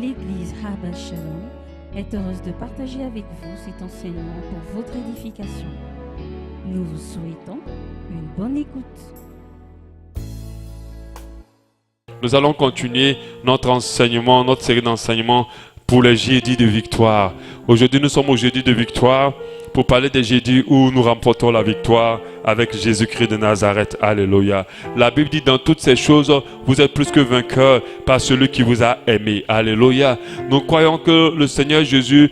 L'Église Habas Shalom est heureuse de partager avec vous cet enseignement pour votre édification. Nous vous souhaitons une bonne écoute. Nous allons continuer notre enseignement, notre série d'enseignements pour les jeudis de victoire. Aujourd'hui, nous sommes au jeudi de victoire pour parler des jeudis où nous remportons la victoire avec Jésus-Christ de Nazareth. Alléluia. La Bible dit dans toutes ces choses, vous êtes plus que vainqueurs par celui qui vous a aimé. Alléluia. Nous croyons que le Seigneur Jésus,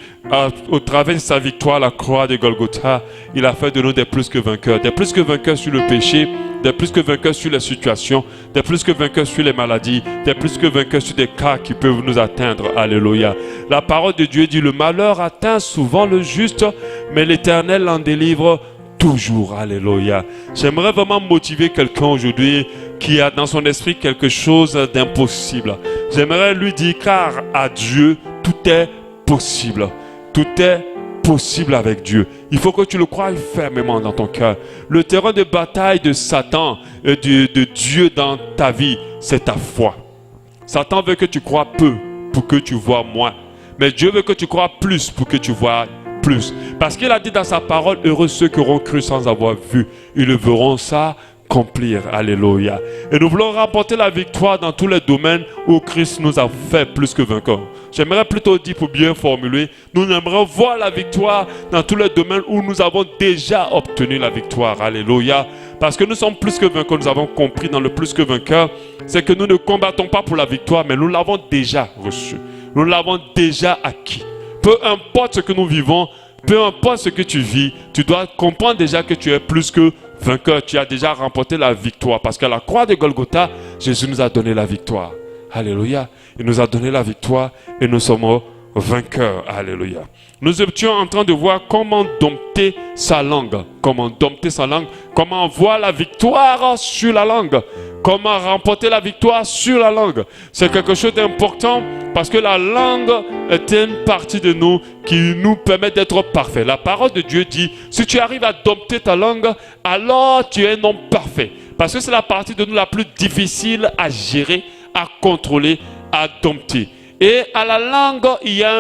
au travers de sa victoire à la croix de Golgotha, il a fait de nous des plus que vainqueurs sur le péché, des plus que vainqueurs sur les situations, des plus que vainqueurs sur les maladies, des plus que vainqueurs sur des cas qui peuvent nous atteindre. Alléluia. La parole de Dieu dit, le malheur atteint souvent le juste, mais l'Éternel l'en délivre toujours. Alléluia. J'aimerais vraiment motiver quelqu'un aujourd'hui qui a dans son esprit quelque chose d'impossible. J'aimerais lui dire, car à Dieu, tout est possible. Tout est possible avec Dieu. Il faut que tu le croies fermement dans ton cœur. Le terrain de bataille de Satan et de Dieu dans ta vie, c'est ta foi. Satan veut que tu crois peu pour que tu vois moins. Mais Dieu veut que tu crois plus pour que tu vois plus. Parce qu'il a dit dans sa parole, heureux ceux qui auront cru sans avoir vu. Ils le verront ça accomplir. Alléluia. Et nous voulons remporter la victoire dans tous les domaines où Christ nous a fait plus que vainqueurs. J'aimerais plutôt dire, pour bien formuler, nous aimerions voir la victoire dans tous les domaines où nous avons déjà obtenu la victoire. Alléluia. Parce que nous sommes plus que vainqueurs, nous avons compris dans le plus que vainqueur, c'est que nous ne combattons pas pour la victoire, mais nous l'avons déjà reçue. Nous l'avons déjà acquis. Peu importe ce que nous vivons, peu importe ce que tu vis, tu dois comprendre déjà que tu es plus que vainqueur. Tu as déjà remporté la victoire. Parce qu'à la croix de Golgotha, Jésus nous a donné la victoire. Alléluia. Il nous a donné la victoire et nous sommes vainqueurs. Alléluia. Nous étions en train de voir comment dompter sa langue. Comment dompter sa langue. Comment avoir la victoire sur la langue. Comment remporter la victoire sur la langue. C'est quelque chose d'important parce que la langue est une partie de nous qui nous permet d'être parfaits. La parole de Dieu dit, si tu arrives à dompter ta langue, alors tu es un homme parfait. Parce que c'est la partie de nous la plus difficile à gérer, à contrôler, à dompter. Et à la langue,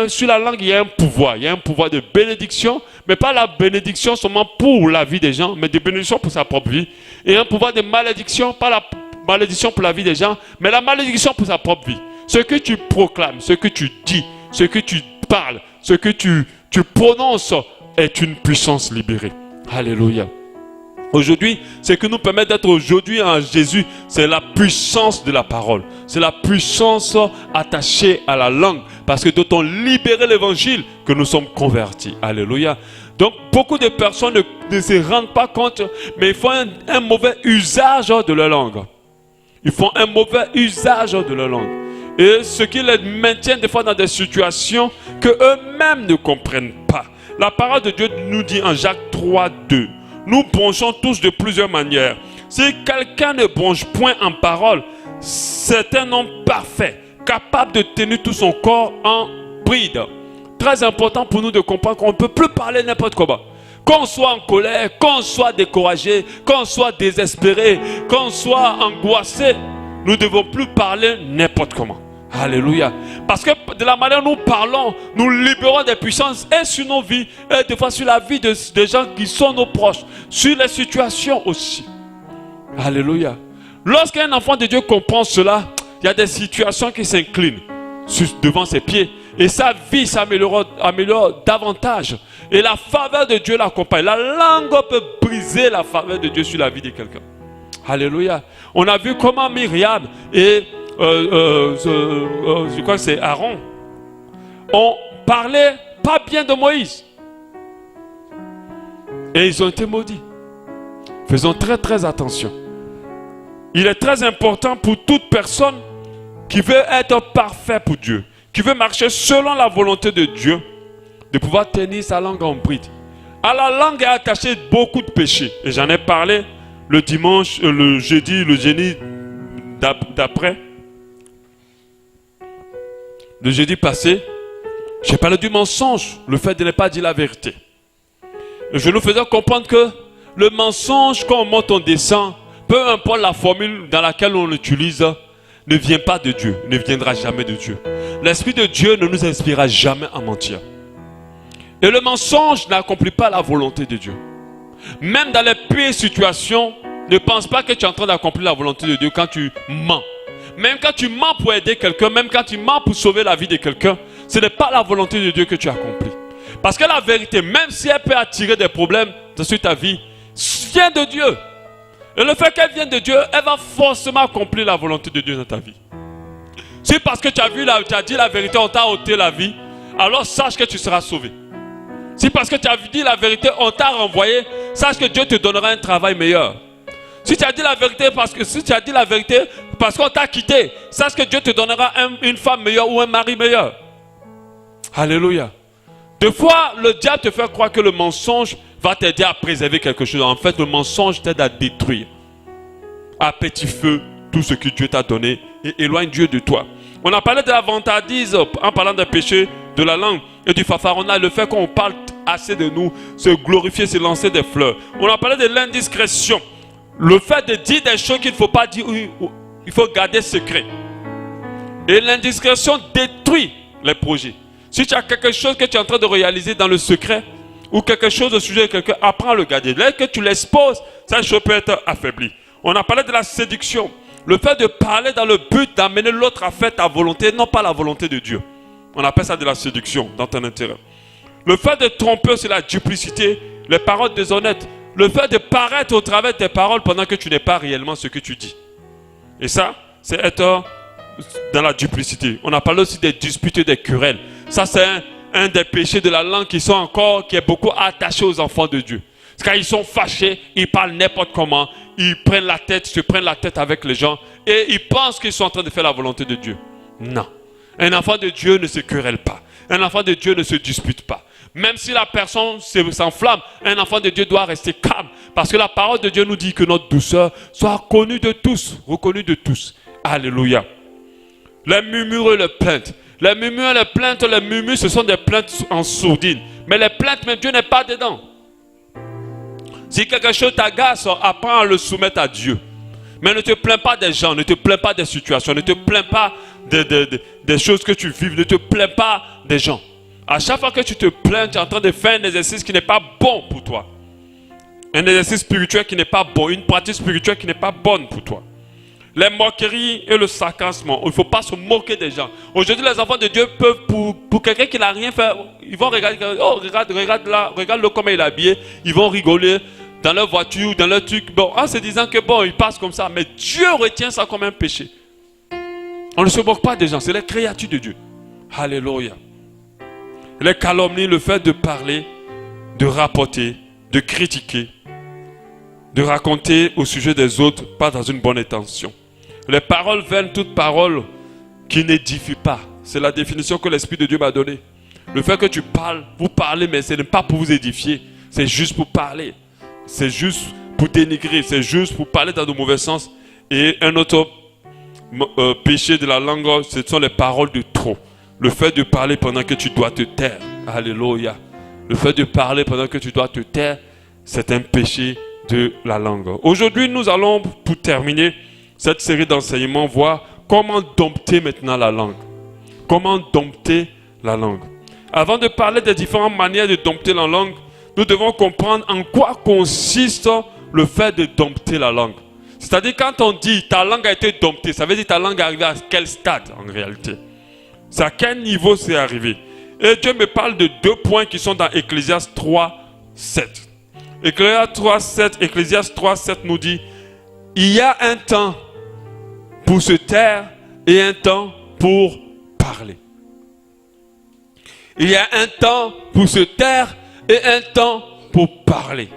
sur la langue, il y a un pouvoir. Il y a un pouvoir de bénédiction, mais pas la bénédiction seulement pour la vie des gens, mais de bénédiction pour sa propre vie. Et un pouvoir de malédiction, pas la malédiction pour la vie des gens, mais la malédiction pour sa propre vie. Ce que tu proclames, ce que tu dis, ce que tu parles, ce que tu prononces est une puissance libérée. Alléluia. Aujourd'hui, ce qui nous permet d'être aujourd'hui en Jésus, c'est la puissance de la parole. C'est la puissance attachée à la langue. Parce que d'autant libérer l'évangile que nous sommes convertis. Alléluia. Donc, beaucoup de personnes ne se rendent pas compte, mais ils font un mauvais usage de leur langue. Ils font un mauvais usage de leur langue. Et ce qui les maintient des fois dans des situations que eux-mêmes ne comprennent pas. La parole de Dieu nous dit en Jacques 3:2. Nous bronchons tous de plusieurs manières. Si quelqu'un ne bronche point en parole, c'est un homme parfait, capable de tenir tout son corps en bride. Très important pour nous de comprendre qu'on ne peut plus parler n'importe comment. Qu'on soit en colère, qu'on soit découragé, qu'on soit désespéré, qu'on soit angoissé, nous ne devons plus parler n'importe comment. Alléluia. Parce que de la manière dont nous parlons, nous libérons des puissances et sur nos vies, et des fois sur la vie des gens qui sont nos proches, sur les situations aussi. Alléluia. Lorsqu'un enfant de Dieu comprend cela, il y a des situations qui s'inclinent devant ses pieds et sa vie s'améliore davantage. Et la faveur de Dieu l'accompagne. La langue peut briser la faveur de Dieu sur la vie de quelqu'un. Alléluia. On a vu comment Myriam et je crois que c'est Aaron, on parlait pas bien de Moïse. Et ils ont été maudits. Faisons très très attention. Il est très important pour toute personne qui veut être parfait pour Dieu, qui veut marcher selon la volonté de Dieu, de pouvoir tenir sa langue en bride. À la langue est attaché beaucoup de péchés. Et j'en ai parlé le dimanche, le jeudi d'après. Le jeudi passé, j'ai parlé du mensonge, le fait de ne pas dire la vérité. Et je nous faisais comprendre que le mensonge, quand on monte, on descend, peu importe la formule dans laquelle on l'utilise, ne vient pas de Dieu, ne viendra jamais de Dieu. l'Esprit de Dieu ne nous inspirera jamais à mentir. Et le mensonge n'accomplit pas la volonté de Dieu. Même dans les pires situations, ne pense pas que tu es en train d'accomplir la volonté de Dieu quand tu mens. Même quand tu mens pour aider quelqu'un, même quand tu mens pour sauver la vie de quelqu'un, ce n'est pas la volonté de Dieu que tu accomplis. Parce que la vérité, même si elle peut attirer des problèmes sur ta vie, vient de Dieu. Et le fait qu'elle vienne de Dieu, elle va forcément accomplir la volonté de Dieu dans ta vie. Si parce que tu as dit la vérité, on t'a ôté la vie, alors sache que tu seras sauvé. Si parce que tu as dit la vérité, on t'a renvoyé, sache que Dieu te donnera un travail meilleur. Si tu as dit la vérité parce qu'on t'a quitté, sache que Dieu te donnera une femme meilleure ou un mari meilleur. Alléluia. Des fois, le diable te fait croire que le mensonge va t'aider à préserver quelque chose. En fait, le mensonge t'aide à détruire à petit feu tout ce que Dieu t'a donné et éloigne Dieu de toi. On a parlé de la vantardise en parlant des péchés de la langue et du fanfaronnage, le fait qu'on parle assez de nous, se glorifier, se lancer des fleurs. On a parlé de l'indiscrétion, le fait de dire des choses qu'il ne faut pas dire, il faut garder secret. Et l'indiscrétion détruit les projets. Si tu as quelque chose que tu es en train de réaliser dans le secret, ou quelque chose au sujet de quelqu'un, apprends à le garder. Dès que tu l'exposes, ça peut être affaibli. On a parlé de la séduction. Le fait de parler dans le but d'amener l'autre à faire ta volonté, non pas la volonté de Dieu. On appelle ça de la séduction dans ton intérêt. Le fait de tromper, c'est la duplicité, les paroles déshonnêtes. Le fait de paraître au travers de tes paroles pendant que tu n'es pas réellement ce que tu dis. Et ça, c'est être dans la duplicité. On a parlé aussi des disputes et des querelles. Ça, c'est un des péchés de la langue qui est beaucoup attaché aux enfants de Dieu. Quand ils sont fâchés, ils parlent n'importe comment, ils se prennent la tête avec les gens et ils pensent qu'ils sont en train de faire la volonté de Dieu. Non. Un enfant de Dieu ne se querelle pas. Un enfant de Dieu ne se dispute pas. Même si la personne s'enflamme, un enfant de Dieu doit rester calme. Parce que la parole de Dieu nous dit que notre douceur soit connue de tous, reconnue de tous. Alléluia. Les murmures et les plaintes. Les murmures et les plaintes, les murmures, ce sont des plaintes en sourdine. Mais les plaintes, même Dieu n'est pas dedans. Si quelque chose t'agace, apprends à le soumettre à Dieu. Mais ne te plains pas des gens, ne te plains pas des situations, ne te plains pas des choses que tu vis, ne te plains pas des gens. À chaque fois que tu te plains, tu es en train de faire un exercice qui n'est pas bon pour toi. Un exercice spirituel qui n'est pas bon, une pratique spirituelle qui n'est pas bonne pour toi. Les moqueries et le sarcasme, il ne faut pas se moquer des gens. Aujourd'hui, les enfants de Dieu peuvent, pour quelqu'un qui n'a rien fait, ils vont regarder, oh regarde là, regarde-le comment il est habillé, ils vont rigoler dans leur voiture, dans leur truc, bon, en se disant que bon, ils passent comme ça, mais Dieu retient ça comme un péché. On ne se moque pas des gens, c'est les créatures de Dieu. Alléluia. Les calomnies, le fait de parler, de rapporter, de critiquer, de raconter au sujet des autres, pas dans une bonne intention. Les paroles vaines, toute parole qui n'édifie pas. C'est la définition que l'Esprit de Dieu m'a donnée. Le fait que tu parles, vous parlez, mais ce n'est pas pour vous édifier. C'est juste pour parler. C'est juste pour dénigrer. C'est juste pour parler dans de mauvais sens. Et un autre péché de la langue, ce sont les paroles de trop. Le fait de parler pendant que tu dois te taire. Alléluia. Le fait de parler pendant que tu dois te taire, c'est un péché de la langue. Aujourd'hui, nous allons, pour terminer cette série d'enseignements, voir comment dompter maintenant la langue. Comment dompter la langue. Avant de parler des différentes manières de dompter la langue, nous devons comprendre en quoi consiste le fait de dompter la langue. C'est-à-dire quand on dit ta langue a été domptée, ça veut dire ta langue est arrivée à quel stade en réalité? C'est à quel niveau c'est arrivé? Et Dieu me parle de 2 points qui sont dans Ecclésiaste 3, 7. Ecclésiaste 3, 7 nous dit, il y a un temps pour se taire et un temps pour parler. Il y a un temps pour se taire et un temps pour parler.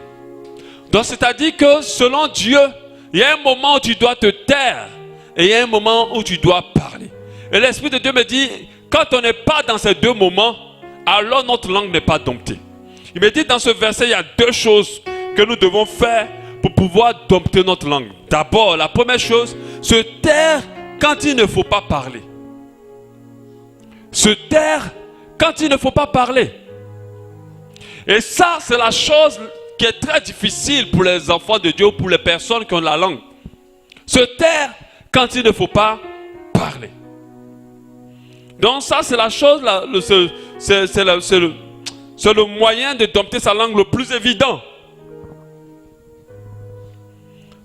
Donc c'est-à-dire que selon Dieu, il y a un moment où tu dois te taire et il y a un moment où tu dois parler. Et l'Esprit de Dieu me dit, quand on n'est pas dans ces 2 moments, alors notre langue n'est pas domptée. Il me dit dans ce verset, il y a 2 choses que nous devons faire pour pouvoir dompter notre langue. D'abord, la première chose, se taire quand il ne faut pas parler. Se taire quand il ne faut pas parler. Et ça, c'est la chose qui est très difficile pour les enfants de Dieu, pour les personnes qui ont la langue. Se taire quand il ne faut pas parler. Donc ça, c'est la chose, c'est le moyen de dompter sa langue le plus évident.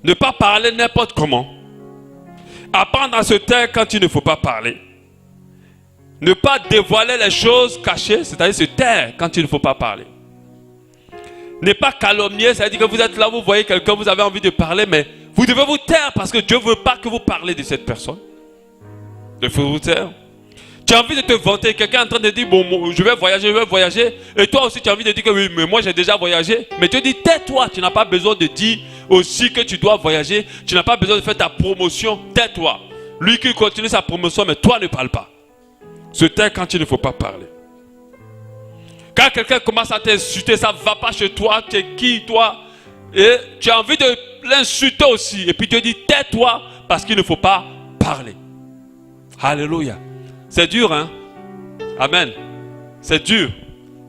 Ne pas parler n'importe comment. Apprendre à se taire quand il ne faut pas parler. Ne pas dévoiler les choses cachées, c'est-à-dire se taire quand il ne faut pas parler. Ne pas calomnier, c'est-à-dire que vous êtes là, vous voyez quelqu'un, vous avez envie de parler, mais vous devez vous taire parce que Dieu ne veut pas que vous parlez de cette personne. Il faut vous taire. Tu as envie de te vanter, quelqu'un est en train de dire, bon, je vais voyager, et toi aussi tu as envie de dire que oui, mais moi j'ai déjà voyagé. Mais Dieu dit, tais-toi, tu n'as pas besoin de dire aussi que tu dois voyager, tu n'as pas besoin de faire ta promotion, tais-toi. Lui qui continue sa promotion, mais toi ne parle pas. Se taire quand il ne faut pas parler. Quand quelqu'un commence à t'insulter, ça ne va pas chez toi, tu es qui toi? Et tu as envie de l'insulter aussi. Et puis Dieu dit, tais-toi parce qu'il ne faut pas parler. Alléluia. C'est dur, hein? Amen. C'est dur.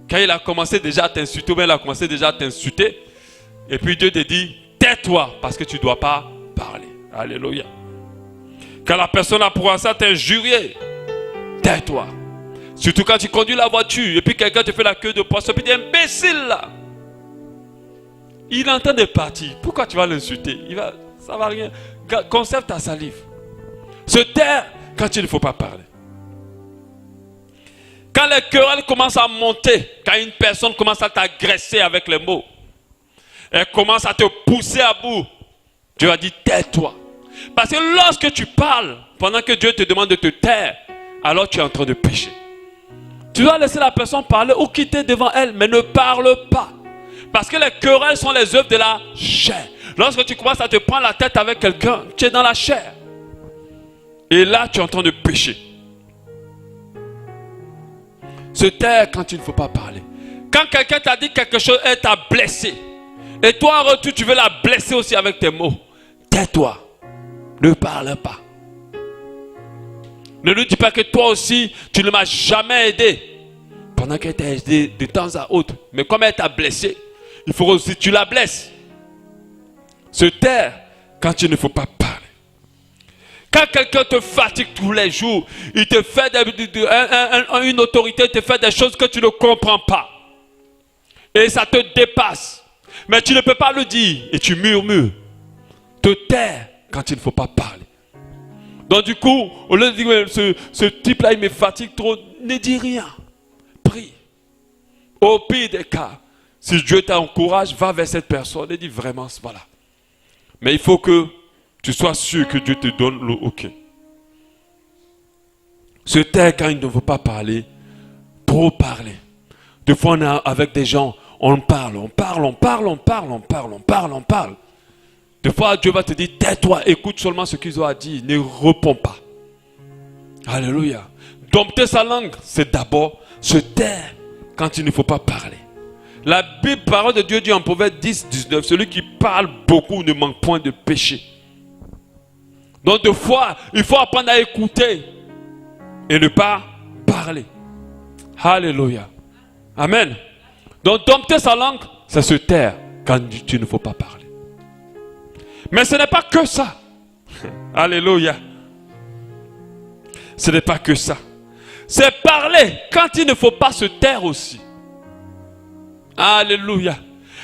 Quand il a commencé déjà à t'insulter, il a commencé déjà à t'insulter. Et puis Dieu te dit, tais-toi parce que tu ne dois pas parler. Alléluia. Quand la personne a commencé à t'injurier, tais-toi. Surtout quand tu conduis la voiture et puis quelqu'un te fait la queue de poisson, puis tu es imbécile là. Il est en train de partir. Pourquoi tu vas l'insulter? Ça va rien. Conserve ta salive. Se taire quand il ne faut pas parler. Quand les querelles commencent à monter, quand une personne commence à t'agresser avec les mots, elle commence à te pousser à bout, Dieu a dit tais-toi. Parce que lorsque tu parles, pendant que Dieu te demande de te taire, alors tu es en train de pécher. Tu dois laisser la personne parler ou quitter devant elle, mais ne parle pas. Parce que les querelles sont les œuvres de la chair. Lorsque tu commences à te prendre la tête avec quelqu'un, tu es dans la chair. Et là, tu es en train de pécher. Se taire quand il ne faut pas parler. Quand quelqu'un t'a dit quelque chose, elle t'a blessé. Et toi, en retour, tu veux la blesser aussi avec tes mots. Tais-toi. Ne parle pas. Ne lui dis pas que toi aussi, tu ne m'as jamais aidé. Pendant qu'elle t'a aidé de temps à autre. Mais comme elle t'a blessé, il faut aussi que tu la blesses. Se taire quand il ne faut pas parler. Quand quelqu'un te fatigue tous les jours, il te fait une autorité te fait des choses que tu ne comprends pas. Et ça te dépasse. Mais tu ne peux pas le dire. Et tu murmures. Te taire quand il ne faut pas parler. Donc du coup, au lieu de dire ce type-là, il me fatigue trop, ne dis rien. Prie. Au pire des cas, si Dieu t'encourage, va vers cette personne et dis vraiment, voilà. Mais il faut que tu sois sûr que Dieu te donne le OK. Se taire quand il ne veut pas parler, trop parler. Des fois, on est avec des gens, on parle. Des fois, Dieu va te dire, tais-toi, écoute seulement ce qu'ils ont à dire, ne réponds pas. Alléluia. Dompter sa langue, c'est d'abord se taire quand il ne faut pas parler. La Bible, parole de Dieu dit en Proverbe 10, 19, celui qui parle beaucoup ne manque point de péché. Donc des fois, il faut apprendre à écouter et ne pas parler. Alléluia. Amen. Donc dompter sa langue, c'est se taire quand il ne faut pas parler. Mais ce n'est pas que ça. Alléluia. Ce n'est pas que ça. C'est parler quand il ne faut pas se taire aussi. Alléluia.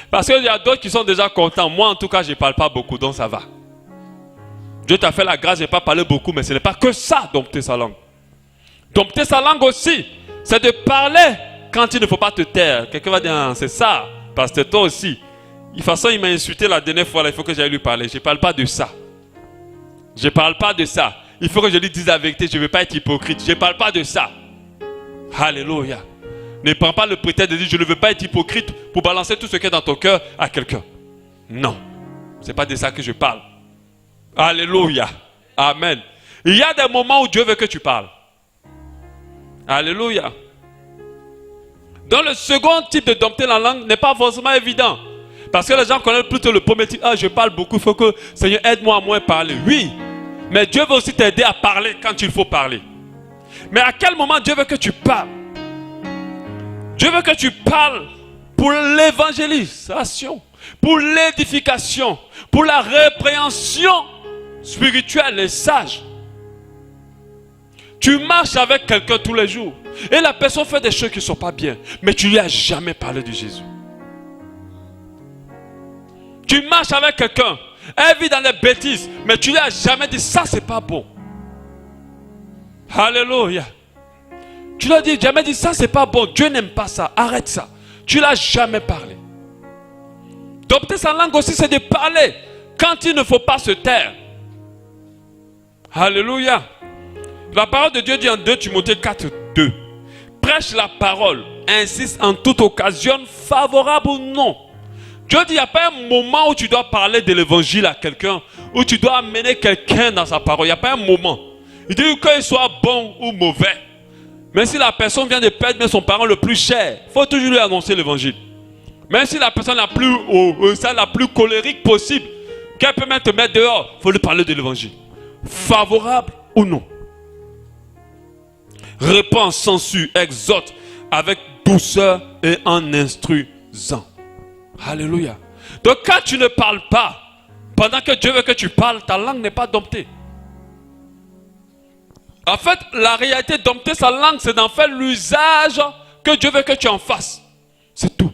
Parce qu'il y a d'autres qui sont déjà contents. Moi, en tout cas, je ne parle pas beaucoup, donc ça va. Dieu t'a fait la grâce, je n'ai pas parlé beaucoup, mais ce n'est pas que ça, dompter sa langue. Dompter sa langue aussi, c'est de parler quand il ne faut pas te taire. Quelqu'un va dire, ah, c'est ça, parce que toi aussi. De toute façon, il m'a insulté la dernière fois, là, il faut que j'aille lui parler. Je ne parle pas de ça. Je ne parle pas de ça. Il faut que je lui dise la vérité, je ne veux pas être hypocrite. Je ne parle pas de ça. Alléluia. Ne prends pas le prétexte de dire, je ne veux pas être hypocrite pour balancer tout ce qui est dans ton cœur à quelqu'un. Non. Ce n'est pas de ça que je parle. Alléluia. Amen. Il y a des moments où Dieu veut que tu parles. Alléluia. Donc le second type de dompter la langue n'est pas forcément évident. Parce que les gens connaissent plutôt le premier type. Ah, je parle beaucoup, il faut que Seigneur aide-moi à moins parler. Oui, mais Dieu veut aussi t'aider à parler quand il faut parler. Mais à quel moment Dieu veut que tu parles? Dieu veut que tu parles pour l'évangélisation, pour l'édification, pour la répréhension spirituelle et sage. Tu marches avec quelqu'un tous les jours. Et la personne fait des choses qui ne sont pas bien. Mais tu ne lui as jamais parlé de Jésus. Tu marches avec quelqu'un. Elle vit dans les bêtises. Mais tu ne lui as jamais dit ça, c'est pas bon. Alléluia. Tu lui as dit, jamais dit ça, c'est pas bon. Dieu n'aime pas ça. Arrête ça. Tu ne l'as jamais parlé. Dompter sa langue aussi, c'est de parler. Quand il ne faut pas se taire. Alléluia. La parole de Dieu dit en 2 Timothée 4, 2. Prêche la parole, insiste en toute occasion, favorable ou non. Dieu dit, il n'y a pas un moment où tu dois parler de l'évangile à quelqu'un, où tu dois amener quelqu'un dans sa parole. Il n'y a pas un moment. Il dit qu'il soit bon ou mauvais. Mais si la personne vient de perdre son parent le plus cher, il faut toujours lui annoncer l'évangile. Même si la personne la plus colérique possible, qu'elle peut même te mettre dehors, il faut lui parler de l'évangile. Favorable ou non. Réponds, censure, exhorte avec douceur et en instruisant. Alléluia. Donc quand tu ne parles pas, pendant que Dieu veut que tu parles, ta langue n'est pas domptée. En fait, la réalité de dompter sa langue, c'est d'en faire l'usage que Dieu veut que tu en fasses. C'est tout.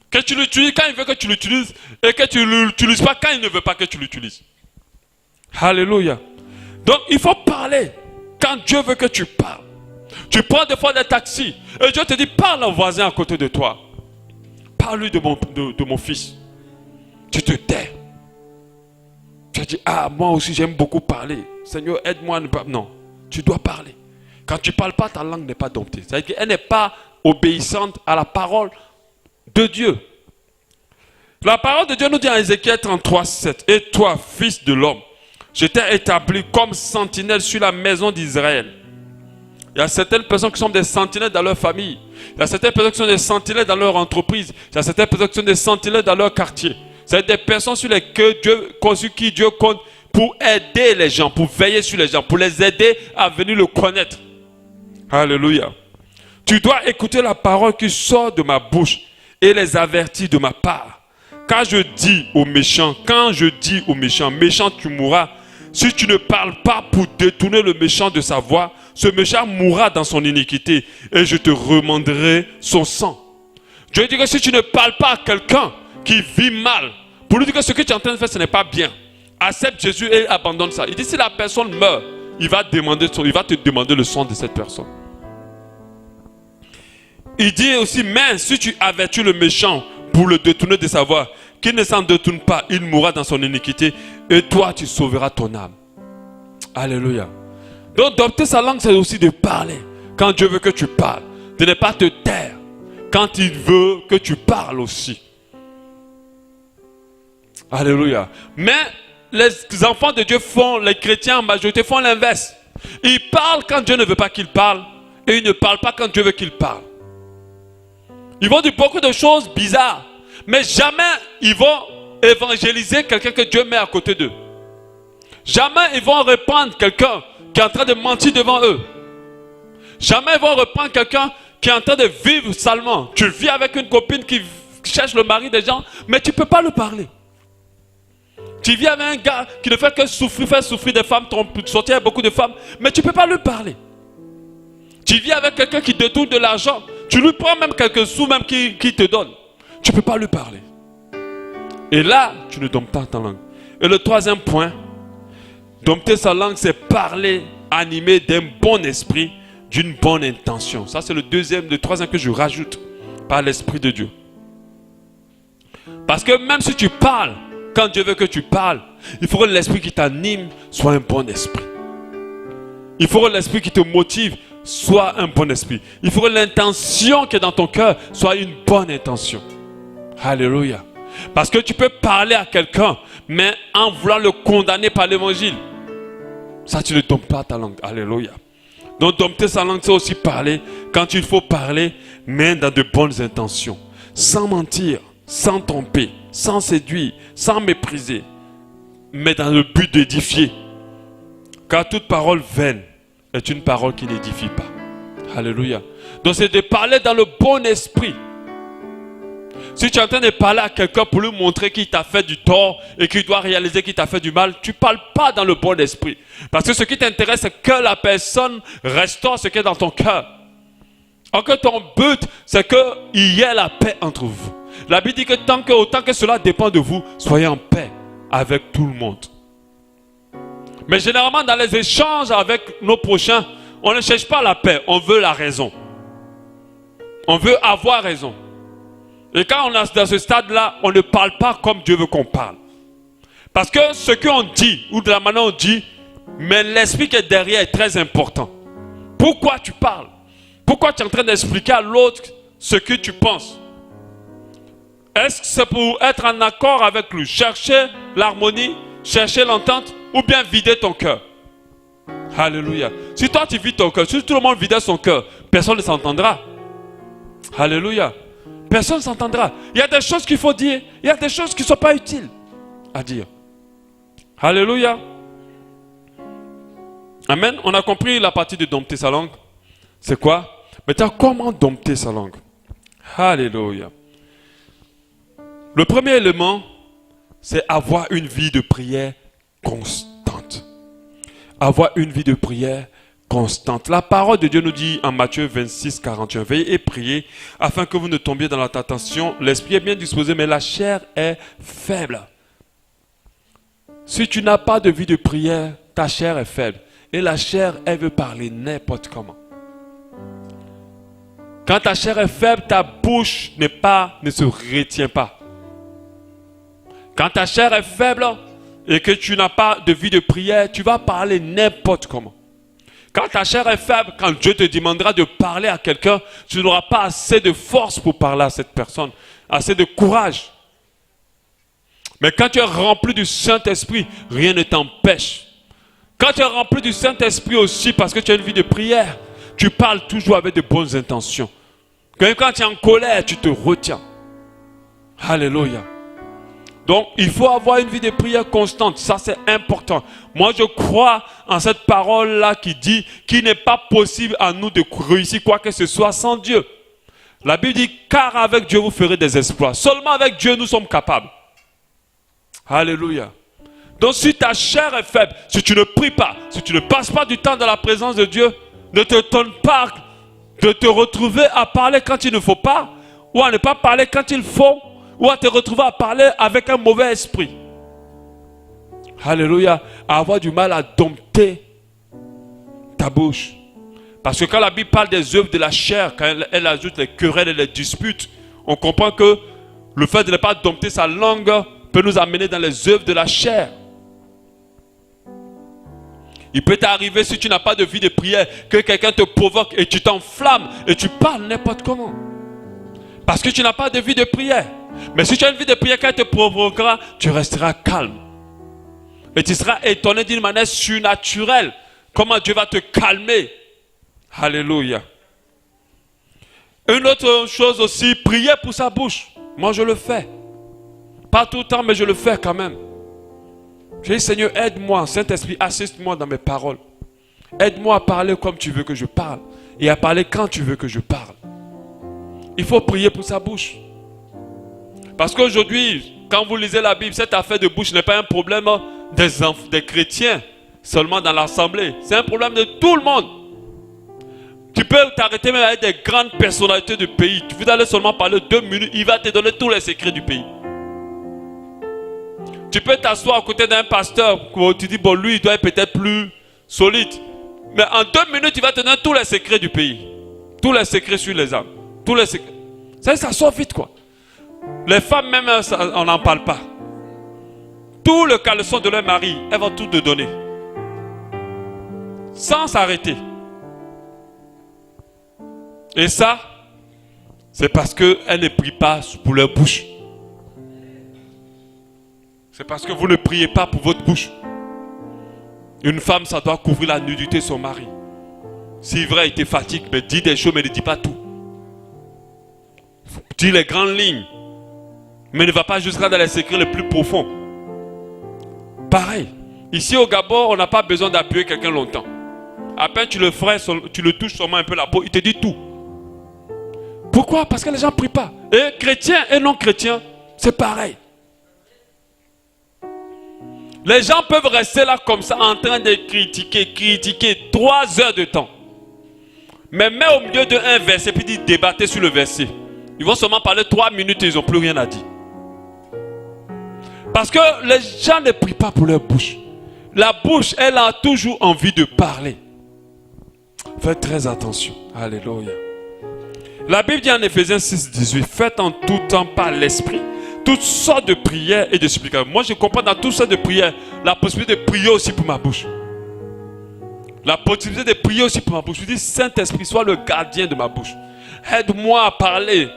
Que tu l'utilises quand il veut que tu l'utilises et que tu ne l'utilises pas quand il ne veut pas que tu l'utilises. Alléluia. Donc il faut parler quand Dieu veut que tu parles. Tu prends des fois des taxis et Dieu te dit parle au voisin à côté de toi. Parle-lui de mon fils. Tu te tais. Tu dis ah moi aussi j'aime beaucoup parler. Seigneur aide-moi à ne pas. Non, tu dois parler. Quand tu ne parles pas, ta langue n'est pas domptée. C'est-à-dire qu'elle n'est pas obéissante à la parole de Dieu. La parole de Dieu nous dit en Ézéchiel 33, 7. Et toi, fils de l'homme, je t'ai établi comme sentinelle sur la maison d'Israël. Il y a certaines personnes qui sont des sentinelles dans leur famille. Il y a certaines personnes qui sont des sentinelles dans leur entreprise. Il y a certaines personnes qui sont des sentinelles dans leur quartier. C'est des personnes sur qui Dieu compte pour aider les gens, pour veiller sur les gens, pour les aider à venir le connaître. Alléluia. Tu dois écouter la parole qui sort de ma bouche et les avertir de ma part. Quand je dis aux méchants, méchant tu mourras. Si tu ne parles pas pour détourner le méchant de sa voie, ce méchant mourra dans son iniquité et je te remanderai son sang. Dieu dit que si tu ne parles pas à quelqu'un qui vit mal, pour lui dire que ce que tu es en train de faire, ce n'est pas bien, accepte Jésus et abandonne ça. Il dit si la personne meurt, il va te demander le sang de cette personne. Il dit aussi, mais si tu avertis le méchant pour le détourner de sa voie, qu'il ne s'en détourne pas, il mourra dans son iniquité et toi tu sauveras ton âme. Alléluia. Donc dompter sa langue, c'est aussi de parler. Quand Dieu veut que tu parles, de ne pas te taire. Quand il veut que tu parles aussi. Alléluia. Mais les enfants de Dieu les chrétiens en majorité font l'inverse. Ils parlent quand Dieu ne veut pas qu'ils parlent et ils ne parlent pas quand Dieu veut qu'ils parlent. Ils vont dire beaucoup de choses bizarres, mais jamais ils vont évangéliser quelqu'un que Dieu met à côté d'eux. Jamais ils vont reprendre quelqu'un qui est en train de mentir devant eux. Jamais ils vont reprendre quelqu'un qui est en train de vivre salement. Tu vis avec une copine qui cherche le mari des gens, mais tu ne peux pas lui parler. Tu vis avec un gars qui ne fait que faire souffrir des femmes, sortir avec beaucoup de femmes, mais tu ne peux pas lui parler. Tu vis avec quelqu'un qui détourne de l'argent, tu lui prends même quelques sous même qui te donne. Tu ne peux pas lui parler. Et là, tu ne domptes pas ta langue. Et le troisième point, dompter sa langue, c'est parler animé d'un bon esprit, d'une bonne intention. Ça, c'est le troisième que je rajoute par l'Esprit de Dieu. Parce que même si tu parles, quand Dieu veut que tu parles, il faut que l'esprit qui t'anime soit un bon esprit. Il faut que l'esprit qui te motive soit un bon esprit. Il faut que l'intention qui est dans ton cœur soit une bonne intention. Alléluia. Parce que tu peux parler à quelqu'un, mais en voulant le condamner par l'évangile, ça tu ne domptes pas ta langue. Alléluia. Donc dompter sa langue, c'est aussi parler quand il faut parler, mais dans de bonnes intentions. Sans mentir, sans tromper, sans séduire, sans mépriser, mais dans le but d'édifier. Car toute parole vaine est une parole qui n'édifie pas. Alléluia. Donc c'est de parler dans le bon esprit. Si tu es en train de parler à quelqu'un pour lui montrer qu'il t'a fait du tort et qu'il doit réaliser qu'il t'a fait du mal, tu ne parles pas dans le bon esprit. Parce que ce qui t'intéresse, c'est que la personne restaure ce qui est dans ton cœur. Alors que ton but, c'est qu'il y ait la paix entre vous. La Bible dit que autant que cela dépend de vous, soyez en paix avec tout le monde. Mais généralement, dans les échanges avec nos prochains, on ne cherche pas la paix, on veut la raison. On veut avoir raison. Et quand on est dans ce stade-là, on ne parle pas comme Dieu veut qu'on parle. Parce que ce qu'on dit, ou de la manière dont on dit, mais l'esprit qui est derrière est très important. Pourquoi tu parles? Pourquoi tu es en train d'expliquer à l'autre ce que tu penses? Est-ce que c'est pour être en accord avec lui, chercher l'harmonie, chercher l'entente, ou bien vider ton cœur? Alléluia. Si toi tu vides ton cœur, si tout le monde vidait son cœur, personne ne s'entendra. Alléluia. Personne ne s'entendra. Il y a des choses qu'il faut dire, il y a des choses qui ne sont pas utiles à dire. Alléluia. Amen. On a compris la partie de dompter sa langue. C'est quoi? Maintenant, comment dompter sa langue? Alléluia. Le premier élément, c'est avoir une vie de prière constante. Avoir une vie de prière constante. La parole de Dieu nous dit en Matthieu 26, 41, veillez et priez afin que vous ne tombiez dans la tentation. L'esprit est bien disposé, mais la chair est faible. Si tu n'as pas de vie de prière, ta chair est faible. Et la chair, elle veut parler n'importe comment. Quand ta chair est faible, ta bouche ne se retient pas. Quand ta chair est faible et que tu n'as pas de vie de prière, tu vas parler n'importe comment. Quand ta chair est faible, quand Dieu te demandera de parler à quelqu'un, tu n'auras pas assez de force pour parler à cette personne, assez de courage. Mais quand tu es rempli du Saint-Esprit, rien ne t'empêche. Quand tu es rempli du Saint-Esprit aussi, parce que tu as une vie de prière, tu parles toujours avec de bonnes intentions. Quand tu es en colère, tu te retiens. Alléluia. Donc, il faut avoir une vie de prière constante. Ça, c'est important. Moi, je crois en cette parole-là qui dit qu'il n'est pas possible à nous de réussir quoi que ce soit sans Dieu. La Bible dit, car avec Dieu, vous ferez des exploits. Seulement avec Dieu, nous sommes capables. Alléluia. Donc, si ta chair est faible, si tu ne pries pas, si tu ne passes pas du temps dans la présence de Dieu, ne te donne pas de te retrouver à parler quand il ne faut pas, ou à ne pas parler quand il faut, ou à te retrouver à parler avec un mauvais esprit. Alléluia. À avoir du mal à dompter ta bouche. Parce que quand la Bible parle des œuvres de la chair, quand elle ajoute les querelles et les disputes, on comprend que le fait de ne pas dompter sa langue peut nous amener dans les œuvres de la chair. Il peut t'arriver, si tu n'as pas de vie de prière, que quelqu'un te provoque et tu t'enflammes et tu parles n'importe comment. Parce que tu n'as pas de vie de prière. Mais si tu as une vie de prière, quand elle te provoquera, tu resteras calme. Et tu seras étonné d'une manière surnaturelle. Comment Dieu va te calmer. Alléluia. Une autre chose aussi, prier pour sa bouche. Moi je le fais. Pas tout le temps, mais je le fais quand même. Je dis, Seigneur, aide-moi. Saint-Esprit, assiste-moi dans mes paroles. Aide-moi à parler comme tu veux que je parle. Et à parler quand tu veux que je parle. Il faut prier pour sa bouche. Parce qu'aujourd'hui, quand vous lisez la Bible, cette affaire de bouche n'est pas un problème des chrétiens, seulement dans l'assemblée. C'est un problème de tout le monde. Tu peux t'arrêter même avec des grandes personnalités du pays. Tu veux aller seulement parler 2 minutes, il va te donner tous les secrets du pays. Tu peux t'asseoir à côté d'un pasteur, tu dis, bon, lui, il doit être peut-être plus solide. Mais en 2 minutes, il va te donner tous les secrets du pays. Tous les secrets sur les âmes. Tous les secrets. Ça sort vite, quoi. Les femmes même, on n'en parle pas. Tout le caleçon de leur mari, elles vont tout te donner. Sans s'arrêter. Et ça, c'est parce qu'elles ne prient pas pour leur bouche. C'est parce que vous ne priez pas pour votre bouche. Une femme, ça doit couvrir la nudité de son mari. C'est vrai, il te fatigue, mais dis des choses, mais ne dis pas tout. Dis les grandes lignes. Mais ne va pas jusqu'à dans les secrets les plus profonds. Pareil. Ici au Gabon, on n'a pas besoin d'appuyer quelqu'un longtemps. À peine tu le touches seulement un peu la peau, il te dit tout. Pourquoi? Parce que les gens ne prient pas. Et chrétiens et non chrétiens, c'est pareil. Les gens peuvent rester là comme ça en train de critiquer 3 heures de temps. Mais mets au milieu d'un verset puis dis débattez sur le verset. Ils vont seulement parler 3 minutes et ils n'ont plus rien à dire. Parce que les gens ne prient pas pour leur bouche. La bouche, elle a toujours envie de parler. Faites très attention. Alléluia. La Bible dit en Ephésiens 6, 18, faites en tout temps par l'esprit toutes sortes de prières et de supplications. Moi, je comprends dans toutes sortes de prières la possibilité de prier aussi pour ma bouche. La possibilité de prier aussi pour ma bouche. Je dis, Saint-Esprit, sois le gardien de ma bouche. Aide-moi à parler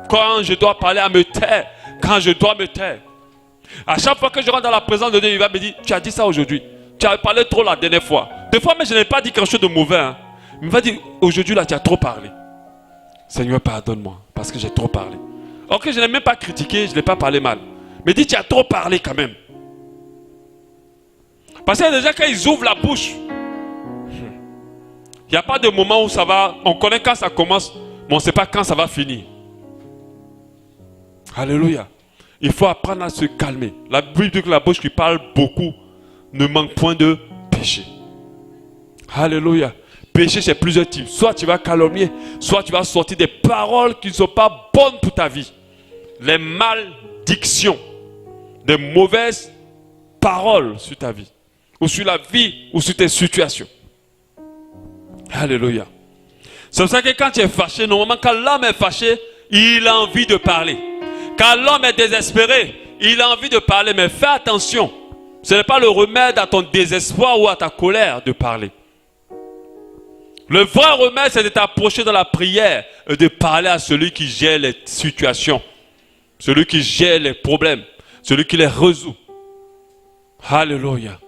quand je dois parler, à me taire quand je dois me taire. À chaque fois que je rentre dans la présence de Dieu, il va me dire, tu as dit ça aujourd'hui. Tu as parlé trop la dernière fois. Des fois, mais je n'ai pas dit quelque chose de mauvais. Hein. Il va dire, aujourd'hui, là, tu as trop parlé. Seigneur, pardonne-moi, parce que j'ai trop parlé. Ok, je n'ai même pas critiqué, je n'ai pas parlé mal. Mais dis, tu as trop parlé quand même. Parce qu'il y a des gens, quand ils ouvrent la bouche, il n'y a pas de moment où ça va. On connaît quand ça commence, mais on ne sait pas quand ça va finir. Alléluia. Il faut apprendre à se calmer. La Bible dit que la bouche qui parle beaucoup ne manque point de péché. Alléluia. Péché, c'est plusieurs types. Soit tu vas calomnier, soit tu vas sortir des paroles qui ne sont pas bonnes pour ta vie. Les malédictions, des mauvaises paroles sur ta vie, ou sur la vie, ou sur tes situations. Alléluia. C'est pour ça que quand tu es fâché, normalement, quand l'homme est fâché, il a envie de parler. Quand l'homme est désespéré, il a envie de parler. Mais fais attention. Ce n'est pas le remède à ton désespoir ou à ta colère de parler. Le vrai remède, c'est de t'approcher dans la prière et de parler à celui qui gère les situations, celui qui gère les problèmes, celui qui les résout. Alléluia.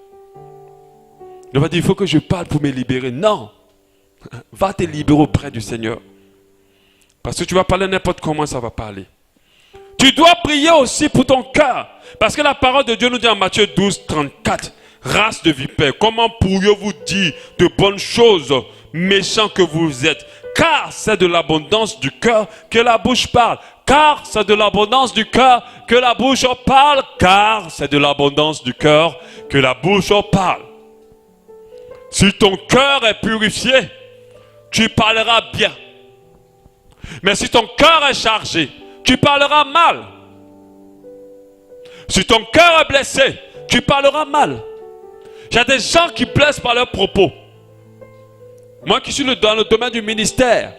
Il va dire, il faut que je parle pour me libérer. Non. Va te libérer auprès du Seigneur. Parce que tu vas parler n'importe comment, ça va parler. Tu dois prier aussi pour ton cœur. Parce que la parole de Dieu nous dit en Matthieu 12, 34. Race de vipères, comment pourriez-vous dire de bonnes choses, méchants que vous êtes? Car c'est de l'abondance du cœur que la bouche parle. Car c'est de l'abondance du cœur que la bouche parle. Car c'est de l'abondance du cœur que la bouche parle. Si ton cœur est purifié, tu parleras bien. Mais si ton cœur est chargé, tu parleras mal. Si ton cœur est blessé, tu parleras mal. Il y a des gens qui blessent par leurs propos. Moi qui suis dans le domaine du ministère,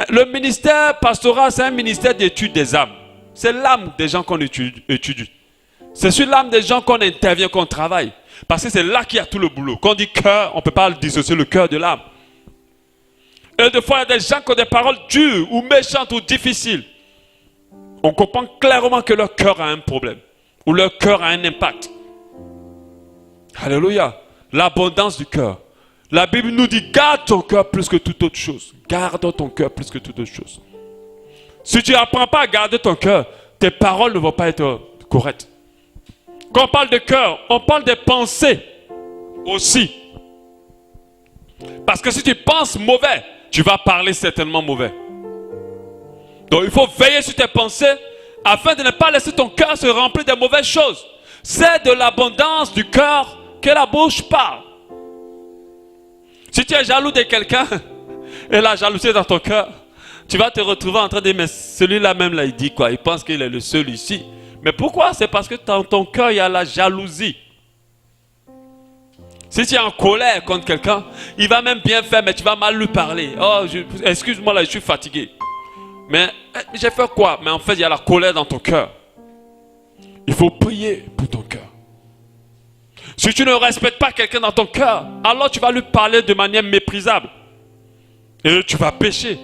le ministère pastoral, c'est un ministère d'étude des âmes. C'est l'âme des gens qu'on étudie. C'est sur l'âme des gens qu'on intervient, qu'on travaille. Parce que c'est là qu'il y a tout le boulot. Quand on dit cœur, on ne peut pas dissocier le cœur de l'âme. Et des fois, il y a des gens qui ont des paroles dures ou méchantes ou difficiles. On comprend clairement que leur cœur a un problème. Ou leur cœur a un impact. Alléluia. L'abondance du cœur. La Bible nous dit, garde ton cœur plus que toute autre chose. Garde ton cœur plus que toute autre chose. Si tu n'apprends pas à garder ton cœur, tes paroles ne vont pas être correctes. Quand on parle de cœur, on parle des pensées aussi. Parce que si tu penses mauvais, tu vas parler certainement mauvais. Donc il faut veiller sur tes pensées afin de ne pas laisser ton cœur se remplir de mauvaises choses. C'est de l'abondance du cœur que la bouche parle. Si tu es jaloux de quelqu'un et la jalousie est dans ton cœur, tu vas te retrouver en train de dire, mais celui-là même là, il dit quoi? Il pense qu'il est le seul ici. Mais pourquoi? C'est parce que dans ton cœur, il y a la jalousie. Si tu es en colère contre quelqu'un, il va même bien faire, mais tu vas mal lui parler. Oh, excuse-moi là, je suis fatigué. Mais j'ai fait quoi? Mais en fait, il y a la colère dans ton cœur. Il faut prier pour ton cœur. Si tu ne respectes pas quelqu'un dans ton cœur, alors tu vas lui parler de manière méprisable. Et tu vas pécher.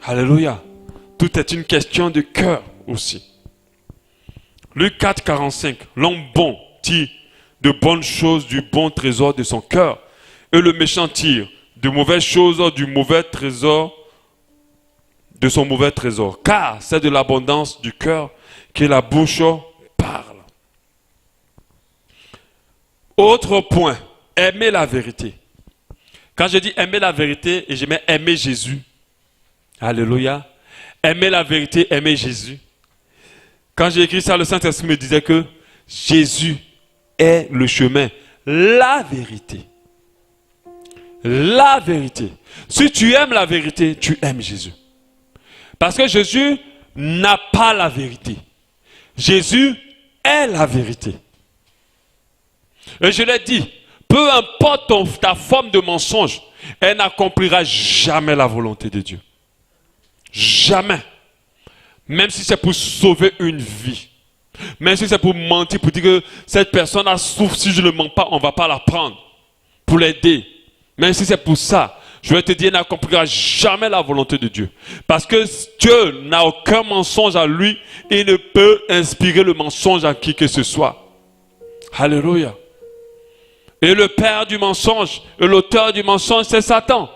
Alléluia. Tout est une question de cœur aussi. Luc 4, 45. L'homme bon tire de bonnes choses du bon trésor de son cœur. Et le méchant tire de mauvaises choses du mauvais trésor de son mauvais trésor. Car c'est de l'abondance du cœur que la bouche parle. Autre point, aimer la vérité. Quand je dis aimer la vérité, et je mets aimer Jésus, Alléluia. Aimer la vérité, aimer Jésus. Quand j'ai écrit ça, le Saint-Esprit me disait que Jésus est le chemin, la vérité. La vérité. Si tu aimes la vérité, tu aimes Jésus. Parce que Jésus n'a pas la vérité. Jésus est la vérité. Et je l'ai dit, peu importe ta forme de mensonge, elle n'accomplira jamais la volonté de Dieu. Jamais. Même si c'est pour sauver une vie. Même si c'est pour mentir, pour dire que cette personne a souffert, si je ne mens pas, on ne va pas la prendre. Pour l'aider. Même si c'est pour ça, je vais te dire, elle n'accomplira jamais la volonté de Dieu. Parce que Dieu n'a aucun mensonge à lui et ne peut inspirer le mensonge à qui que ce soit. Alléluia. Et le père du mensonge, et l'auteur du mensonge, c'est Satan.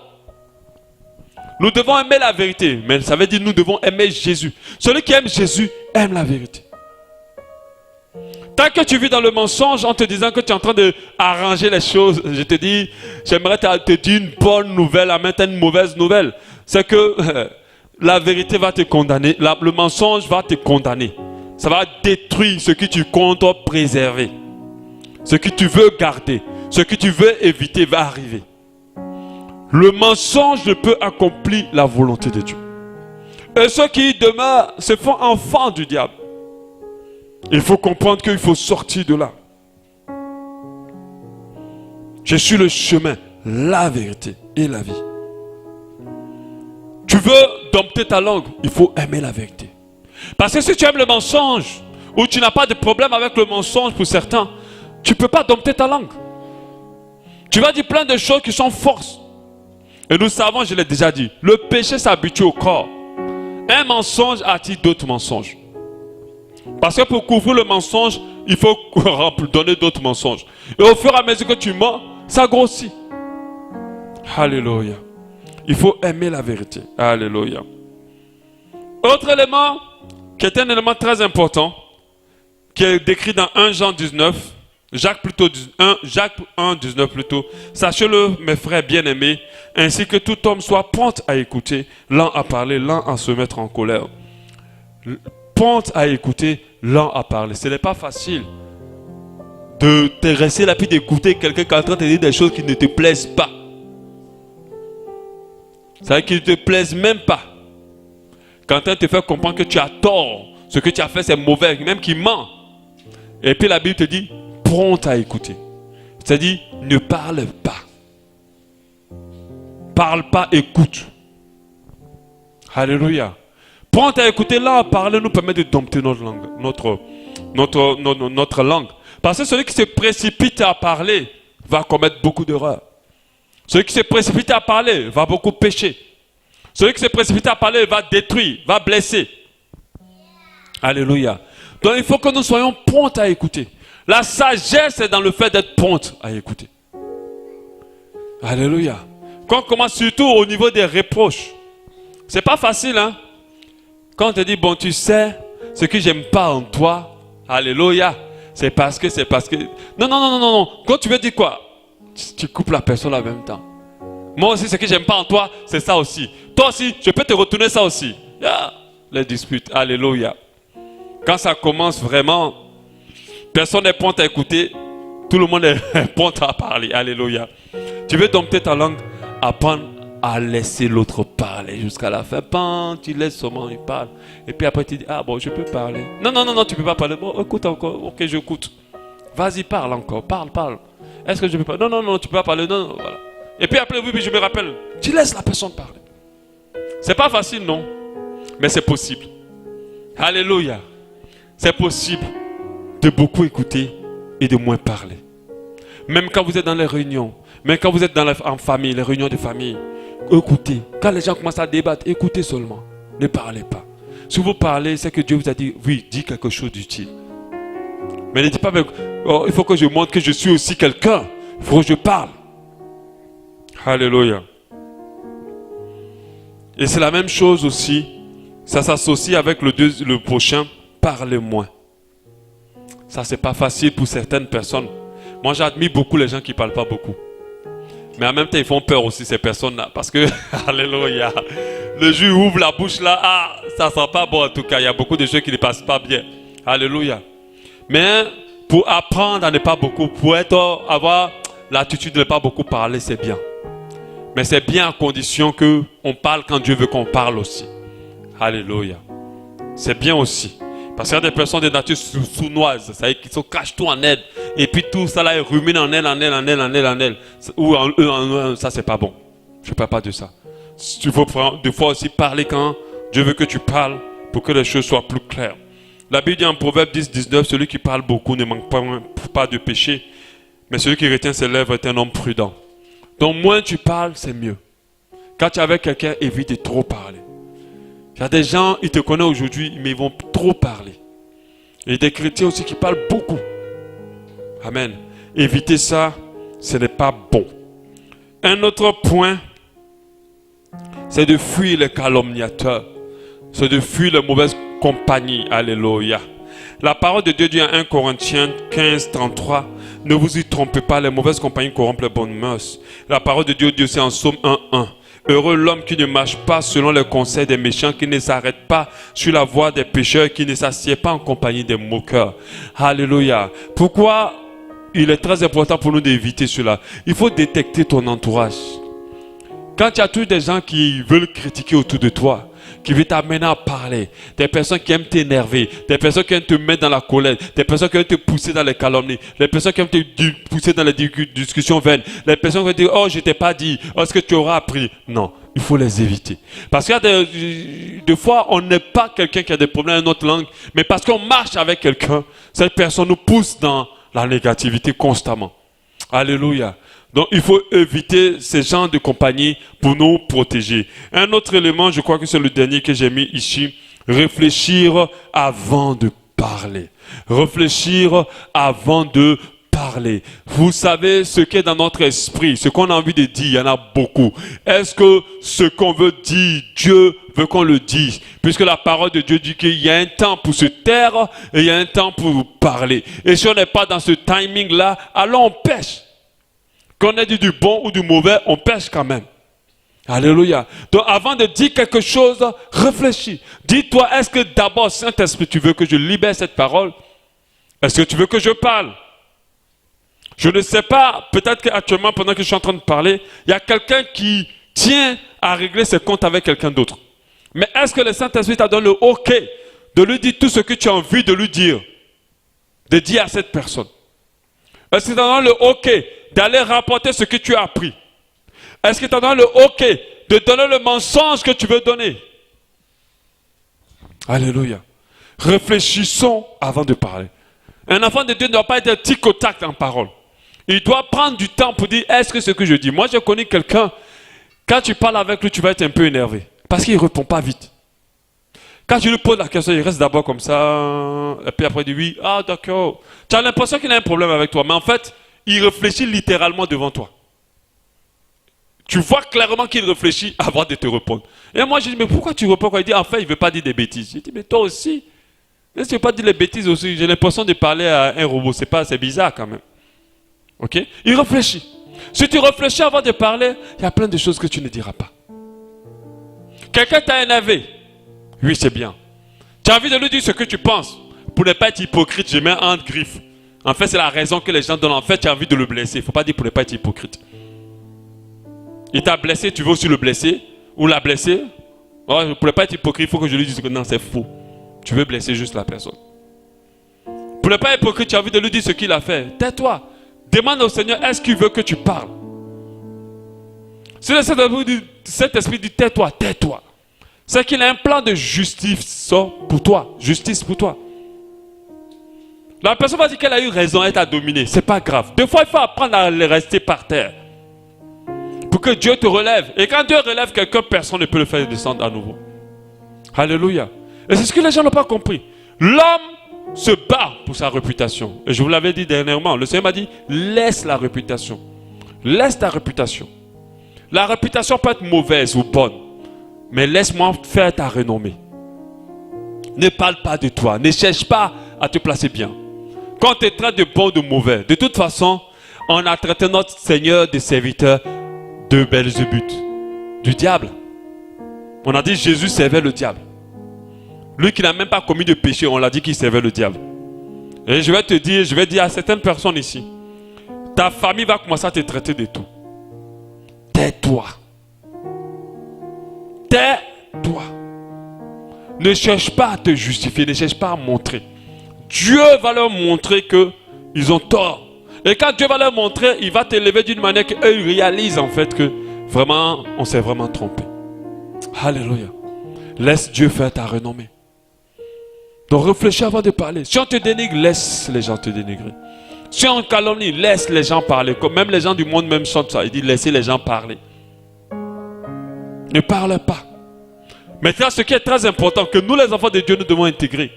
Nous devons aimer la vérité, mais ça veut dire que nous devons aimer Jésus. Celui qui aime Jésus aime la vérité. Tant que tu vis dans le mensonge en te disant que tu es en train d'arranger les choses, je te dis, j'aimerais te dire une bonne nouvelle, en même temps une mauvaise nouvelle. C'est que la vérité va te condamner, le mensonge va te condamner. Ça va détruire ce que tu comptes préserver. Ce que tu veux garder, ce que tu veux éviter va arriver. Le mensonge ne peut accomplir la volonté de Dieu. Et ceux qui demeurent se font enfants du diable. Il faut comprendre qu'il faut sortir de là. Je suis le chemin, la vérité et la vie. Tu veux dompter ta langue, il faut aimer la vérité. Parce que si tu aimes le mensonge, ou tu n'as pas de problème avec le mensonge pour certains, tu ne peux pas dompter ta langue. Tu vas dire plein de choses qui sont fausses. Et nous savons, je l'ai déjà dit, le péché s'habitue au corps. Un mensonge attire d'autres mensonges. Parce que pour couvrir le mensonge, il faut donner d'autres mensonges. Et au fur et à mesure que tu mens, ça grossit. Alléluia. Il faut aimer la vérité. Alléluia. Autre élément, qui est un élément très important, qui est décrit dans 1 Jean 19, Jacques 1, 19 plutôt. Sachez-le, mes frères bien-aimés, ainsi que tout homme soit prompt à écouter, lent à parler, lent à se mettre en colère. Prompt à écouter, lent à parler. Ce n'est pas facile de te rester là puis d'écouter quelqu'un qui est en train de te dire des choses qui ne te plaisent pas. Ça veut dire qu'ils ne te plaisent même pas. Quand on te fait comprendre que tu as tort, ce que tu as fait c'est mauvais, même qu'il ment. Et puis la Bible te dit, prompt à écouter. C'est-à-dire, ne parle pas. Parle pas, écoute. Alléluia. Prompt à écouter, là, parler nous permet de dompter notre langue. Notre langue. Parce que celui qui se précipite à parler va commettre beaucoup d'erreurs. Celui qui se précipite à parler va beaucoup pécher. Celui qui se précipite à parler va détruire, va blesser. Alléluia. Donc il faut que nous soyons prompts à écouter. La sagesse est dans le fait d'être prompt à écouter. Alléluia. Quand on commence surtout au niveau des reproches. C'est pas facile, hein. Quand on te dit, bon, tu sais, ce que j'aime pas en toi, alléluia, c'est parce que... Non. Quand tu veux dire quoi? Tu coupes la personne en même temps. Moi aussi, ce que j'aime pas en toi, c'est ça aussi. Toi aussi, je peux te retourner ça aussi. Ah, les disputes, alléluia. Quand ça commence vraiment, personne n'est prompt à écouter, tout le monde est prompt à parler, alléluia. Tu veux dompter ta langue, apprendre à laisser l'autre parler jusqu'à la fin. Pan, tu laisses seulement, il parle. Et puis après, tu dis, ah bon, je peux parler. Non, tu ne peux pas parler. Bon, écoute encore, ok, j'écoute. Vas-y, parle encore, parle. Est-ce que je peux parler? Non, tu ne peux pas parler. Non, voilà. Et puis après, oui, je me rappelle. Tu laisses la personne parler. C'est pas facile, non? Mais c'est possible. Alléluia. C'est possible de beaucoup écouter et de moins parler. Même quand vous êtes dans les réunions, même quand vous êtes en famille, les réunions de famille, écoutez. Quand les gens commencent à débattre, écoutez seulement. Ne parlez pas. Si vous parlez, c'est que Dieu vous a dit, oui, dis quelque chose d'utile. Mais ne dites pas, oh, il faut que je montre que je suis aussi quelqu'un. Il faut que je parle. Alléluia. Et c'est la même chose aussi. Ça s'associe avec le prochain. Parlez moins. Ça, c'est pas facile pour certaines personnes. Moi, j'admire beaucoup les gens qui ne parlent pas beaucoup. Mais en même temps, ils font peur aussi, ces personnes-là. Parce que, alléluia, le jour où ouvre la bouche là, ah, ça sent pas bon en tout cas. Il y a beaucoup de choses qui ne passent pas bien. Alléluia. Mais pour apprendre à ne pas beaucoup, pour avoir l'attitude de ne pas beaucoup parler, c'est bien. Mais c'est bien à condition qu'on parle quand Dieu veut qu'on parle aussi. Alléluia. C'est bien aussi. Parce qu'il y a des personnes de nature sournoise, ça veut dire qu'ils se cachent tout en elles. Et puis tout ça là, ils ruminent en elles. Ou en eux, ça c'est pas bon. Je ne parle pas de ça. Il faut des fois aussi parler quand Dieu veut que tu parles pour que les choses soient plus claires. La Bible dit en Proverbe 10, 19, celui qui parle beaucoup ne manque pas de péché. Mais celui qui retient ses lèvres est un homme prudent. Donc moins tu parles, c'est mieux. Quand tu es avec quelqu'un, évite de trop parler. Il y a des gens, ils te connaissent aujourd'hui, mais ils vont trop parler. Et des chrétiens aussi qui parlent beaucoup. Amen. Évitez ça, ce n'est pas bon. Un autre point, c'est de fuir les calomniateurs. C'est de fuir les mauvaises compagnies. Alléluia. La parole de Dieu dit en 1 Corinthiens 15, 33, ne vous y trompez pas, les mauvaises compagnies corrompent les bonnes mœurs. La parole de Dieu dit aussi en Psaume 1, 1. Heureux l'homme qui ne marche pas selon les conseils des méchants, qui ne s'arrête pas sur la voie des pécheurs, qui ne s'assied pas en compagnie des moqueurs. Alléluia. Pourquoi il est très important pour nous d'éviter cela? Il faut détecter ton entourage. Quand tu as tous des gens qui veulent critiquer autour de toi, qui veulent t'amener à parler, des personnes qui aiment t'énerver, des personnes qui aiment te mettre dans la colère, des personnes qui aiment te pousser dans les calomnies, les personnes qui aiment te pousser dans les discussions vaines, les personnes qui vont dire « Oh, je t'ai pas dit, oh, est-ce que tu auras appris ?» Non, il faut les éviter. Parce qu'il y a des fois, on n'est pas quelqu'un qui a des problèmes dans notre langue, mais parce qu'on marche avec quelqu'un, cette personne nous pousse dans la négativité constamment. Alléluia. Donc, il faut éviter ces genres de compagnie pour nous protéger. Un autre élément, je crois que c'est le dernier que j'ai mis ici. Réfléchir avant de parler. Réfléchir avant de parler. Vous savez ce qui est dans notre esprit, ce qu'on a envie de dire, il y en a beaucoup. Est-ce que ce qu'on veut dire, Dieu veut qu'on le dise? Puisque la parole de Dieu dit qu'il y a un temps pour se taire et il y a un temps pour parler. Et si on n'est pas dans ce timing-là, alors on pêche. Qu'on ait dit du bon ou du mauvais, on pêche quand même. Alléluia. Donc avant de dire quelque chose, réfléchis. Dis-toi, est-ce que d'abord, Saint-Esprit, tu veux que je libère cette parole? Est-ce que tu veux que je parle? Je ne sais pas, peut-être qu'actuellement, pendant que je suis en train de parler, il y a quelqu'un qui tient à régler ses comptes avec quelqu'un d'autre. Mais est-ce que le Saint-Esprit t'a donné le OK de lui dire tout ce que tu as envie de lui dire? De dire à cette personne? Est-ce que tu as donné le OK d'aller rapporter ce que tu as appris? Est-ce que tu as donné le OK de donner le mensonge que tu veux donner? Alléluia. Réfléchissons avant de parler. Un enfant de Dieu ne doit pas être tic au tac en parole. Il doit prendre du temps pour dire, est-ce que ce que je dis? Moi, je connais quelqu'un, quand tu parles avec lui, tu vas être un peu énervé. Parce qu'il ne répond pas vite. Quand tu lui poses la question, il reste d'abord comme ça. Et puis après, il dit oui, ah d'accord. Tu as l'impression qu'il a un problème avec toi. Mais en fait, il réfléchit littéralement devant toi. Tu vois clairement qu'il réfléchit avant de te répondre. Et moi, je dis, mais pourquoi tu réponds? Il dit, en fait, il ne veut pas dire des bêtises. Je dis, mais toi aussi. Est-ce que tu ne veux pas dire les bêtises aussi? J'ai l'impression de parler à un robot. C'est bizarre quand même. Ok? Il réfléchit. Si tu réfléchis avant de parler, il y a plein de choses que tu ne diras pas. Quelqu'un t'a énervé. Oui, c'est bien. Tu as envie de lui dire ce que tu penses. Pour ne pas être hypocrite, je mets entre griffes. En fait, c'est la raison que les gens donnent. En fait, tu as envie de le blesser. Il ne faut pas dire pour ne pas être hypocrite. Il t'a blessé, tu veux aussi le blesser? Ou la blesser? Pour ne pas être hypocrite, il faut que je lui dise que non, c'est faux. Tu veux blesser juste la personne. Pour ne pas être hypocrite, tu as envie de lui dire ce qu'il a fait. Tais-toi. Demande au Seigneur, est-ce qu'il veut que tu parles? Si le Saint-Esprit dit tais-toi, tais-toi. C'est qu'il a un plan de justice pour toi. Justice pour toi. La personne va dire qu'elle a eu raison, elle t'a dominé. C'est pas grave. Des fois, il faut apprendre à rester par terre. Pour que Dieu te relève. Et quand Dieu relève quelqu'un, personne ne peut le faire descendre à nouveau. Alléluia. Et c'est ce que les gens n'ont pas compris. L'homme se bat pour sa réputation. Et je vous l'avais dit dernièrement. Le Seigneur m'a dit, laisse la réputation. Laisse ta réputation. La réputation peut être mauvaise ou bonne. Mais laisse-moi faire ta renommée. Ne parle pas de toi. Ne cherche pas à te placer bien. Quand tu traite de bon ou de mauvais, de toute façon, on a traité notre Seigneur de serviteur de Belzébuth, du diable. On a dit Jésus servait le diable. Lui qui n'a même pas commis de péché, on l'a dit qu'il servait le diable. Et je vais dire à certaines personnes ici, ta famille va commencer à te traiter de tout. Tais-toi. Tais-toi. Ne cherche pas à te justifier, ne cherche pas à montrer. Dieu va leur montrer qu'ils ont tort. Et quand Dieu va leur montrer, il va t'élever d'une manière qu'eux réalisent en fait que vraiment, on s'est vraiment trompé. Alléluia. Laisse Dieu faire ta renommée. Donc réfléchis avant de parler. Si on te dénigre, laisse les gens te dénigrer. Si on calomnie, laisse les gens parler. Comme même les gens du monde même chantent ça. Il dit laissez les gens parler. Ne parle pas. Maintenant, ce qui est très important, que nous les enfants de Dieu, nous devons intégrer,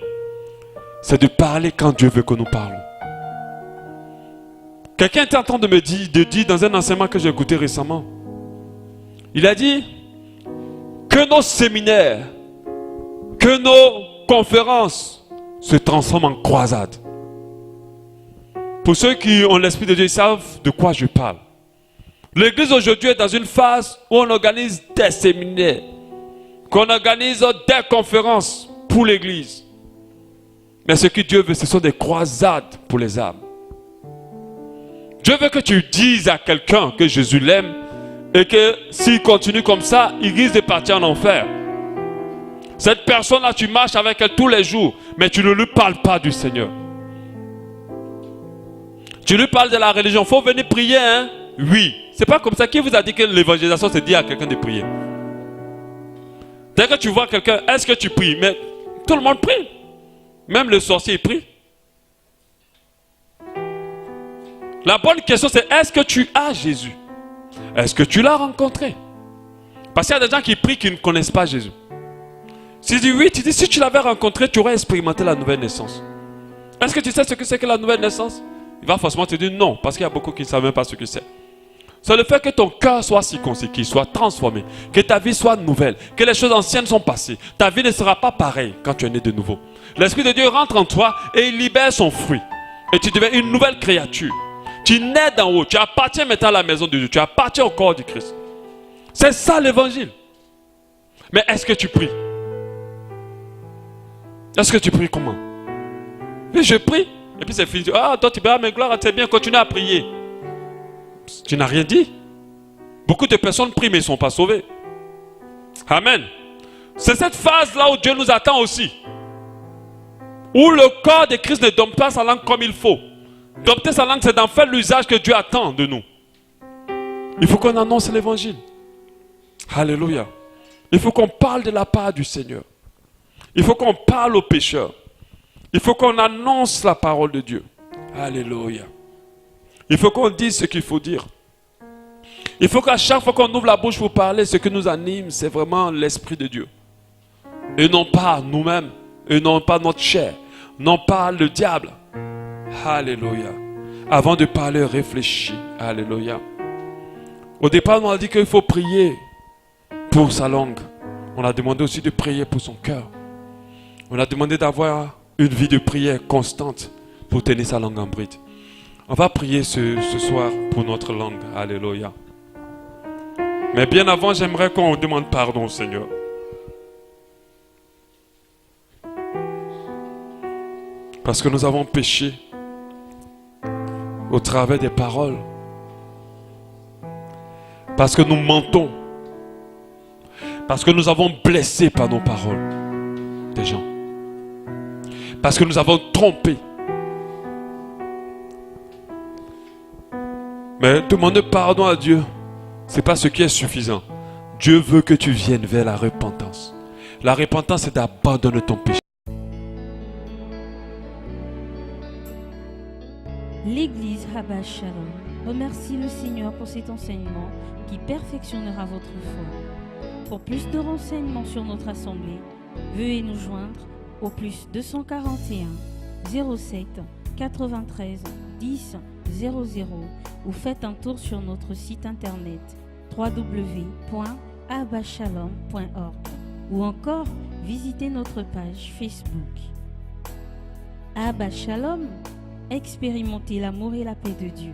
c'est de parler quand Dieu veut que nous parlons. Quelqu'un était en train de me dire dans un enseignement que j'ai écouté récemment. Il a dit que nos séminaires, que nos conférences se transforment en croisades. Pour ceux qui ont l'Esprit de Dieu, ils savent de quoi je parle. L'église aujourd'hui est dans une phase où on organise des séminaires, qu'on organise des conférences pour l'église. Mais ce que Dieu veut, ce sont des croisades pour les âmes. Dieu veut que tu dises à quelqu'un que Jésus l'aime et que s'il continue comme ça, il risque de partir en enfer. Cette personne-là, tu marches avec elle tous les jours, mais tu ne lui parles pas du Seigneur. Tu lui parles de la religion. Il faut venir prier, hein? Oui. C'est pas comme ça. Qui vous a dit que l'évangélisation, c'est dire à quelqu'un de prier? Dès que tu vois quelqu'un, est-ce que tu pries? Mais tout le monde prie. Même le sorcier prie. La bonne question, c'est est-ce que tu as Jésus? Est-ce que tu l'as rencontré? Parce qu'il y a des gens qui prient qui ne connaissent pas Jésus. Si tu dis oui, tu dis si tu l'avais rencontré, tu aurais expérimenté la nouvelle naissance. Est-ce que tu sais ce que c'est que la nouvelle naissance? Il va forcément te dire non, parce qu'il y a beaucoup qui ne savent même pas ce que c'est. C'est le fait que ton cœur soit circoncis, qu'il soit transformé, que ta vie soit nouvelle, que les choses anciennes sont passées. Ta vie ne sera pas pareille quand tu es né de nouveau. L'Esprit de Dieu rentre en toi et il libère son fruit. Et tu deviens une nouvelle créature. Tu nais d'en haut, tu appartiens maintenant à la maison de Dieu, tu appartiens au corps du Christ. C'est ça l'évangile. Mais est-ce que tu pries? Est-ce que tu pries comment? Oui, je prie. Et puis c'est fini. Ah, toi tu peux, mais gloire, c'est bien, continue à prier. Tu n'as rien dit. Beaucoup de personnes prient mais ils ne sont pas sauvés. Amen. C'est cette phase-là où Dieu nous attend aussi. Où le corps de Christ ne dompte pas sa langue comme il faut. Dompter sa langue, c'est d'en faire l'usage que Dieu attend de nous. Il faut qu'on annonce l'évangile. Alléluia. Il faut qu'on parle de la part du Seigneur. Il faut qu'on parle aux pécheurs. Il faut qu'on annonce la parole de Dieu. Alléluia. Il faut qu'on dise ce qu'il faut dire. Il faut qu'à chaque fois qu'on ouvre la bouche pour parler, ce que nous anime, c'est vraiment l'Esprit de Dieu. Et non pas nous-mêmes. Et non pas notre chair. Non pas le diable. Alléluia. Avant de parler, réfléchis. Alléluia. Au départ, on a dit qu'il faut prier pour sa langue. On a demandé aussi de prier pour son cœur. On a demandé d'avoir une vie de prière constante pour tenir sa langue en bride. On va prier ce soir pour notre langue. Alléluia. Mais bien avant, j'aimerais qu'on demande pardon au Seigneur. Parce que nous avons péché au travers des paroles. Parce que nous mentons. Parce que nous avons blessé par nos paroles des gens. Parce que nous avons trompé. Mais demander pardon à Dieu, ce n'est pas ce qui est suffisant. Dieu veut que tu viennes vers la repentance. La repentance, c'est d'abandonner ton péché. L'église Abba Shalom remercie le Seigneur pour cet enseignement qui perfectionnera votre foi. Pour plus de renseignements sur notre assemblée, veuillez nous joindre au plus 241 07 93 10 00 ou faites un tour sur notre site internet www.abbashalom.org ou encore visitez notre page Facebook. Abba Shalom, expérimentez l'amour et la paix de Dieu.